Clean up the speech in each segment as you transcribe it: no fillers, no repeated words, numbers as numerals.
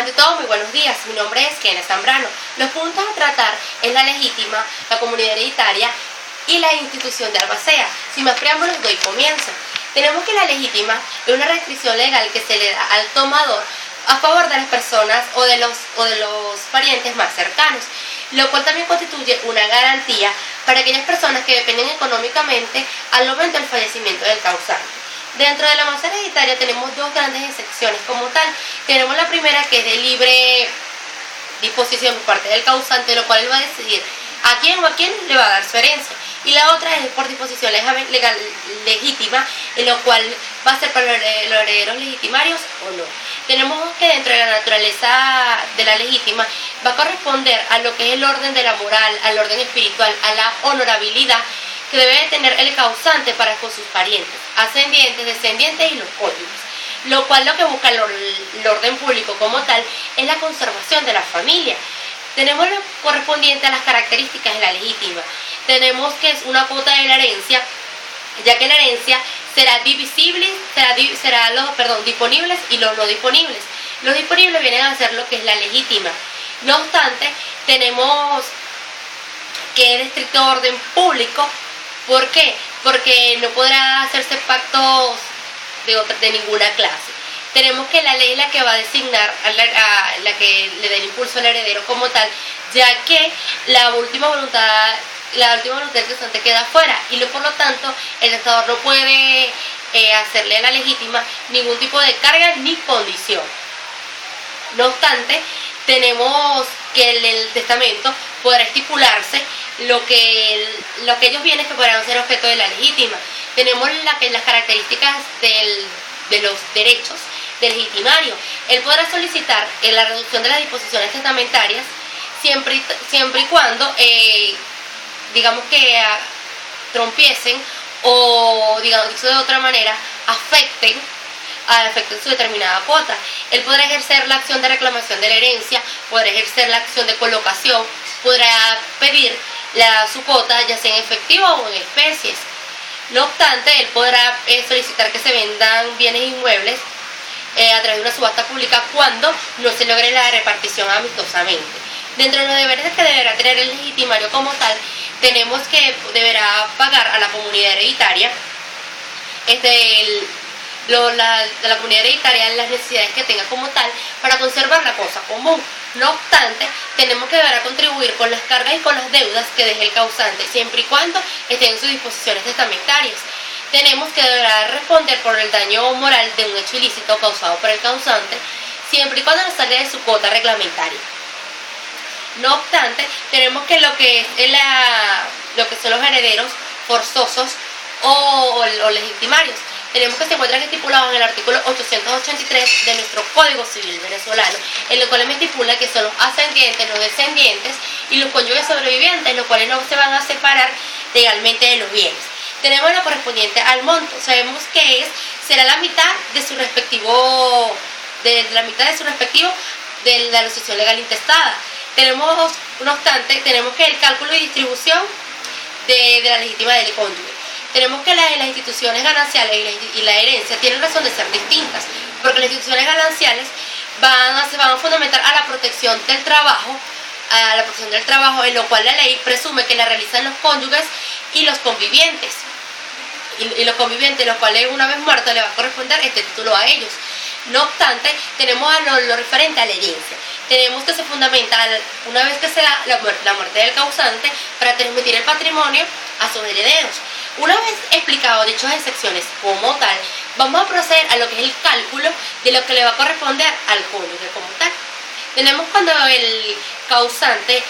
Ante todo, muy buenos días. Mi nombre es Kenneth Zambrano. Los puntos a tratar es la legítima, la comunidad hereditaria y la institución de albacea. Sin más preámbulos, doy comienzo. Tenemos que la legítima es una restricción legal que se le da al tomador a favor de las personas o de los parientes más cercanos, lo cual también constituye una garantía para aquellas personas que dependen económicamente al momento del fallecimiento del causante. Dentro de la masa hereditaria tenemos dos grandes excepciones como tal. Tenemos la primera, que es de libre disposición por parte del causante, lo cual él va a decidir a quién o a quién le va a dar su herencia. Y la otra es por disposición legal legítima, en lo cual va a ser para los herederos legitimarios o no. Tenemos que dentro de la naturaleza de la legítima va a corresponder a lo que es el orden de la moral, al orden espiritual, a la honorabilidad que debe de tener el causante para con sus parientes, ascendientes, descendientes y los cónyuges. Lo cual lo que busca el orden público como tal es la conservación de la familia. Tenemos lo correspondiente a las características de la legítima. Tenemos que es una cuota de la herencia, ya que la herencia será divisible, disponibles y los no disponibles. Los disponibles vienen a ser lo que es la legítima. No obstante, tenemos que es de estricto orden público. ¿Por qué? Porque no podrá hacerse pactos de ninguna clase. Tenemos que la ley es la que va a designar a la que le dé el impulso al heredero como tal, ya que la última voluntad del causante queda fuera y por lo tanto el testador no puede hacerle a la legítima ningún tipo de carga ni condición. No obstante, tenemos que el testamento podrá estipularse lo que ellos bienes que podrán ser objeto de la legítima. Tenemos las características de los derechos del legitimario. Él podrá solicitar la reducción de las disposiciones testamentarias siempre y cuando digamos que trompiecen o, digamos, dicho de otra manera, afecten su determinada cuota. Él podrá ejercer la acción de reclamación de la herencia, podrá ejercer la acción de colocación, podrá pedir su cuota ya sea en efectivo o en especies. No obstante, él podrá solicitar que se vendan bienes inmuebles a través de una subasta pública cuando no se logre la repartición amistosamente. Dentro de los deberes que deberá tener el legitimario como tal, tenemos que deberá pagar a la comunidad hereditaria la comunidad hereditaria las necesidades que tenga como tal para conservar la cosa común. No obstante, tenemos que deberá contribuir con las cargas y con las deudas que deje el causante, siempre y cuando estén en sus disposiciones testamentarias. Tenemos que deberá responder por el daño moral de un hecho ilícito causado por el causante, siempre y cuando no salga de su cuota reglamentaria. No obstante, tenemos que lo que son los herederos forzosos o legitimarios, tenemos que se encuentran estipulados en el artículo 883 de nuestro Código Civil venezolano, en el cual me estipula que son los ascendientes, los descendientes y los cónyuges sobrevivientes, los cuales no se van a separar legalmente de los bienes. Tenemos lo correspondiente al monto. Sabemos que será la mitad de su respectivo, de la asociación legal intestada. Tenemos, no obstante, tenemos que el cálculo y distribución de la legítima del cónyuge. Tenemos que las instituciones gananciales y la herencia tienen razón de ser distintas, porque las instituciones gananciales se van a fundamentar a la protección del trabajo, en lo cual la ley presume que la realizan los cónyuges y los convivientes. Y los convivientes, los cuales una vez muertos le va a corresponder este título a ellos. No obstante, tenemos a lo referente a la herencia. Tenemos que se fundamenta una vez que se da la muerte del causante para transmitir el patrimonio a sus herederos. Una vez explicado dichas excepciones como tal, vamos a proceder a lo que es el cálculo de lo que le va a corresponder al cónyuge como tal. Tenemos cuando el causante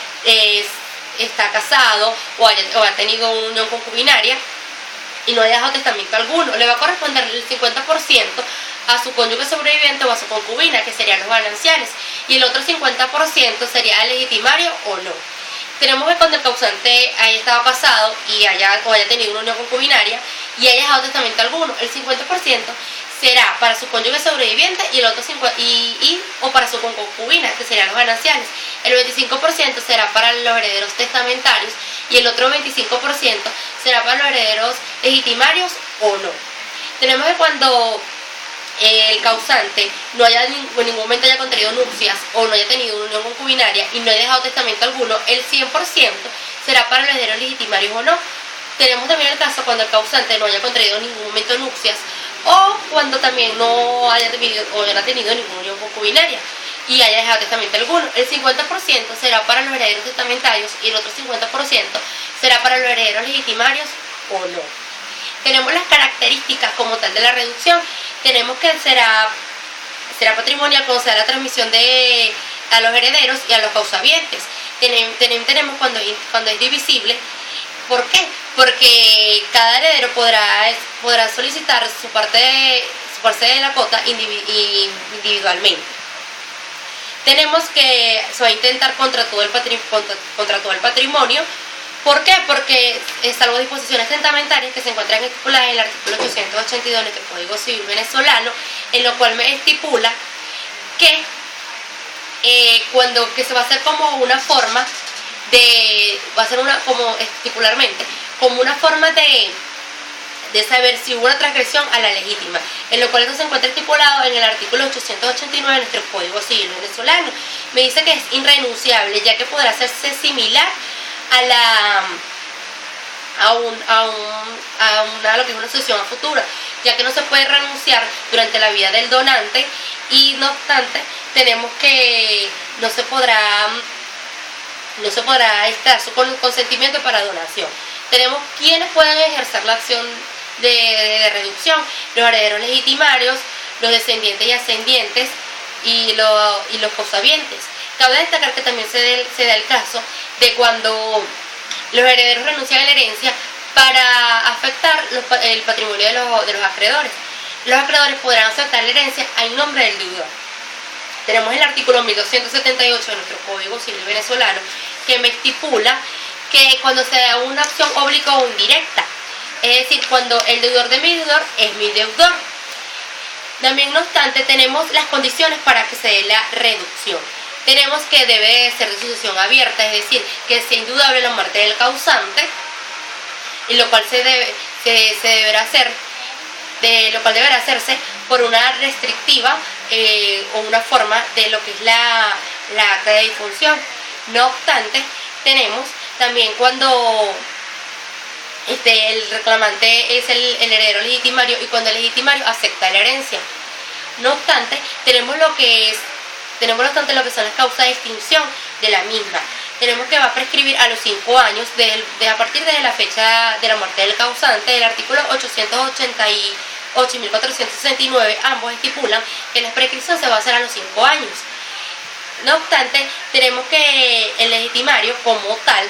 está casado o ha tenido una unión concubinaria y no ha dejado testamento alguno, le va a corresponder el 50% a su cónyuge sobreviviente o a su concubina, que serían los gananciales, y el otro 50% sería el legitimario o no. Tenemos que cuando el causante haya estado casado y haya tenido una unión concubinaria y haya dejado testamento alguno, el 50% será para su cónyuge sobreviviente y el otro 50% o para su concubina, que serían los gananciales. El 25% será para los herederos testamentarios y el otro 25% será para los herederos legitimarios o no. Tenemos que cuando el causante no haya en ningún momento haya contraído nupcias o no haya tenido una unión concubinaria y no haya dejado testamento alguno, el 100% será para los herederos legitimarios o no. Tenemos también el caso cuando el causante no haya contraído en ningún momento nupcias o cuando también no haya tenido ninguna unión concubinaria y haya dejado testamento alguno. El 50% será para los herederos testamentarios y el otro 50% será para los herederos legitimarios o no. Tenemos las características como tal de la reducción. Tenemos que será patrimonial cuando se da la transmisión a los herederos y a los causavientes. Tenemos cuando es divisible. ¿Por qué? Porque cada heredero podrá solicitar su parte de la cuota individualmente. Tenemos que se va a intentar contra todo el patrimonio. ¿Por qué? Porque salvo disposiciones testamentarias que se encuentran estipuladas en el artículo 882 de nuestro Código Civil venezolano, en lo cual me estipula que que se va a hacer como una forma como estipularmente, como una forma de saber si hubo una transgresión a la legítima, en lo cual esto se encuentra estipulado en el artículo 889 de nuestro Código Civil venezolano. Me dice que es irrenunciable, ya que podrá hacerse similar a lo que es una sucesión a futuro, ya que no se puede renunciar durante la vida del donante y no obstante tenemos que no se podrá estar su consentimiento para donación. Tenemos quienes pueden ejercer la acción de reducción: los herederos legitimarios, los descendientes y ascendientes y los causavientes. Cabe destacar que también se da el caso de cuando los herederos renuncian a la herencia para afectar el patrimonio de los acreedores. Los acreedores podrán aceptar la herencia en nombre del deudor. Tenemos el artículo 1278 de nuestro Código Civil venezolano que me estipula que cuando se da una acción oblicua o indirecta, es decir, cuando el deudor de mi deudor es mi deudor. También, no obstante, tenemos las condiciones para que se dé la reducción. Tenemos que debe ser de sucesión abierta, es decir, que sea indudable la muerte del causante, y lo cual deberá hacerse por una restrictiva o una forma de lo que es la acta de difunción. No obstante, tenemos también cuando el reclamante es el heredero legitimario y cuando el legitimario acepta la herencia. No obstante, tenemos lo que son las causas de extinción de la misma. Tenemos que va a prescribir a los 5 años a partir de la fecha de la muerte del causante. El artículo 888 y 1469 ambos estipulan que la prescripción se va a hacer a los 5 años. No obstante, tenemos que el legitimario como tal,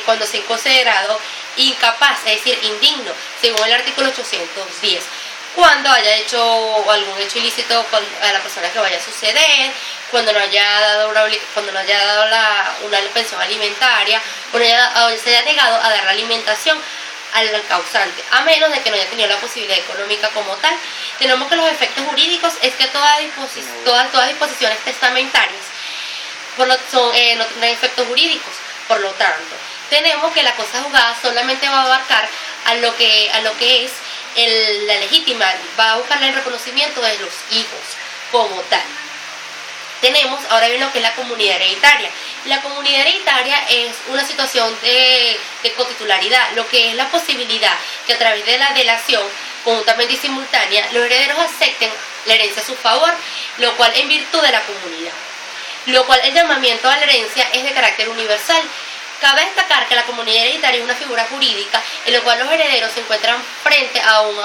cuando sea considerado incapaz, es decir, indigno, según el artículo 810, cuando haya hecho algún hecho ilícito a la persona que vaya a suceder, cuando no haya dado una pensión alimentaria, o se haya negado a dar la alimentación al causante, a menos de que no haya tenido la posibilidad económica como tal. Tenemos que los efectos jurídicos es que todas disposiciones testamentarias no tendrán efectos jurídicos. Por lo tanto, tenemos que la cosa juzgada solamente va a abarcar a lo que es la legítima, va a buscar el reconocimiento de los hijos como tal. Tenemos ahora bien lo que es la comunidad hereditaria. La comunidad hereditaria es una situación de cotitularidad, lo que es la posibilidad que a través de la delación conjuntamente y simultánea los herederos acepten la herencia a su favor, lo cual en virtud de la comunidad. Lo cual el llamamiento a la herencia es de carácter universal. Cabe destacar que la comunidad hereditaria es una figura jurídica en la cual los herederos se encuentran frente a un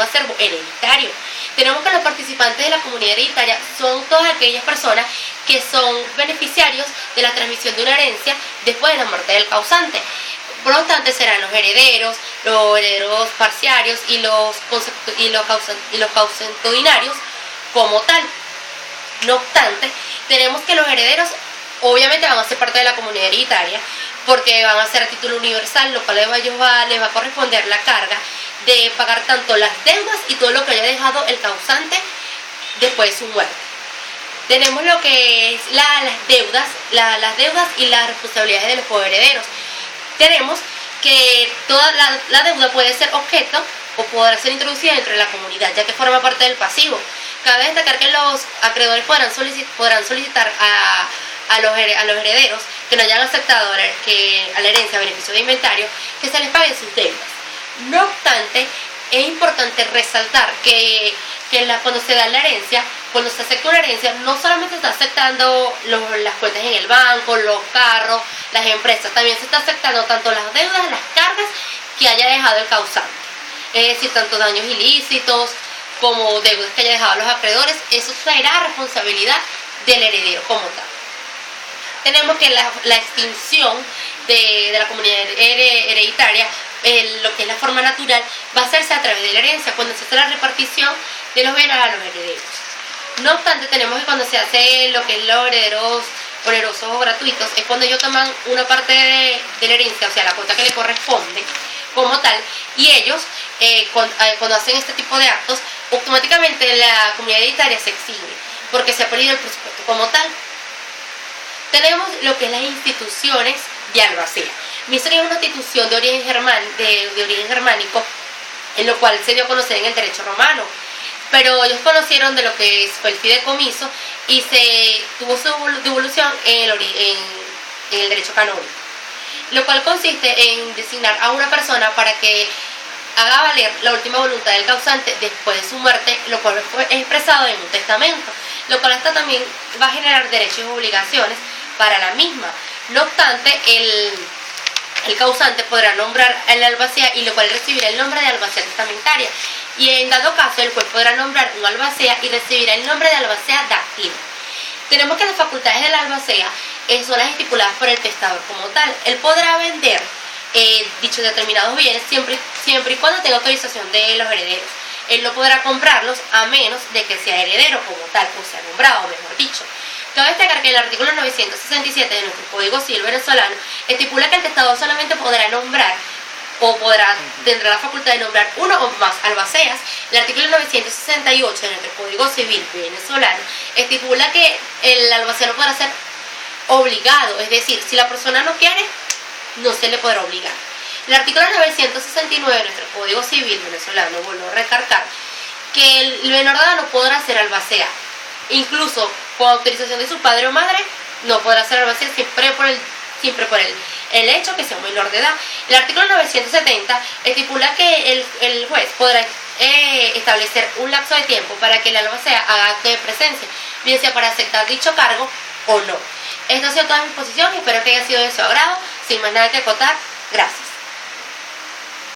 acervo hereditario. Tenemos que los participantes de la comunidad hereditaria son todas aquellas personas que son beneficiarios de la transmisión de una herencia después de la muerte del causante. Por lo tanto, serán los herederos parciarios y los causantodinarios como tal. No obstante, tenemos que los herederos obviamente van a ser parte de la comunidad hereditaria porque van a ser a título universal, lo cual les va a corresponder la carga de pagar tanto las deudas y todo lo que haya dejado el causante después de su muerte. Tenemos lo que es las deudas y las responsabilidades de los coherederos. Tenemos que toda la deuda puede ser objeto o podrá ser introducida dentro de la comunidad, ya que forma parte del pasivo. Cabe destacar que los acreedores podrán solicitar a los herederos que no hayan aceptado a la herencia beneficio de inventario que se les paguen sus deudas. No obstante, es importante resaltar que cuando se da la herencia, cuando se acepta una herencia, no solamente se está aceptando las cuentas en el banco, los carros, las empresas, también se está aceptando tanto las deudas, las cargas que haya dejado el causante. Es decir, tanto daños ilícitos como deudas que haya dejado los acreedores, eso será responsabilidad del heredero como tal. Tenemos que la extinción de la comunidad hereditaria, lo que es la forma natural, va a hacerse a través de la herencia, cuando se hace la repartición de los bienes a los herederos. No obstante, tenemos que cuando se hace lo que es los herederos onerosos o gratuitos, es cuando ellos toman una parte de la herencia, o sea, la cuota que le corresponde como tal, y ellos cuando hacen este tipo de actos, automáticamente la comunidad hereditaria se extingue, porque se ha perdido el presupuesto como tal. Tenemos lo que es las instituciones de albacea. Mistra es una institución de origen germánico, en lo cual se dio a conocer en el derecho romano, pero ellos conocieron de lo que fue el fideicomiso y se tuvo su devolución en el derecho canónico, lo cual consiste en designar a una persona para que haga valer la última voluntad del causante después de su muerte, lo cual fue expresado en un testamento, lo cual hasta también va a generar derechos y obligaciones para la misma. No obstante, el causante podrá nombrar al albacea, y lo cual recibirá el nombre de albacea testamentaria, y en dado caso el juez podrá nombrar un albacea y recibirá el nombre de albacea dáctil. Tenemos que las facultades del albacea son las estipuladas por el testador como tal. Él podrá vender dichos determinados bienes siempre y cuando tenga autorización de los herederos. Él no podrá comprarlos a menos de que sea heredero como tal, o sea nombrado, mejor dicho. Cabe destacar que el artículo 967 de nuestro Código Civil venezolano estipula que el testador solamente podrá nombrar tendrá la facultad de nombrar uno o más albaceas. El artículo 968 de nuestro Código Civil venezolano estipula que el albacea no podrá ser obligado, es decir, si la persona no quiere, no se le podrá obligar. El artículo 969 de nuestro Código Civil venezolano, vuelvo a recalcar, que el menor de edad no podrá ser albacea, incluso con autorización de su padre o madre, no podrá ser albacea siempre por el hecho que sea un menor de edad. El artículo 970 estipula que el juez podrá establecer un lapso de tiempo para que el albacea haga acto de presencia, bien sea para aceptar dicho cargo o no. Esta ha sido toda mi exposición y espero que haya sido de su agrado. Sin más nada que acotar, gracias.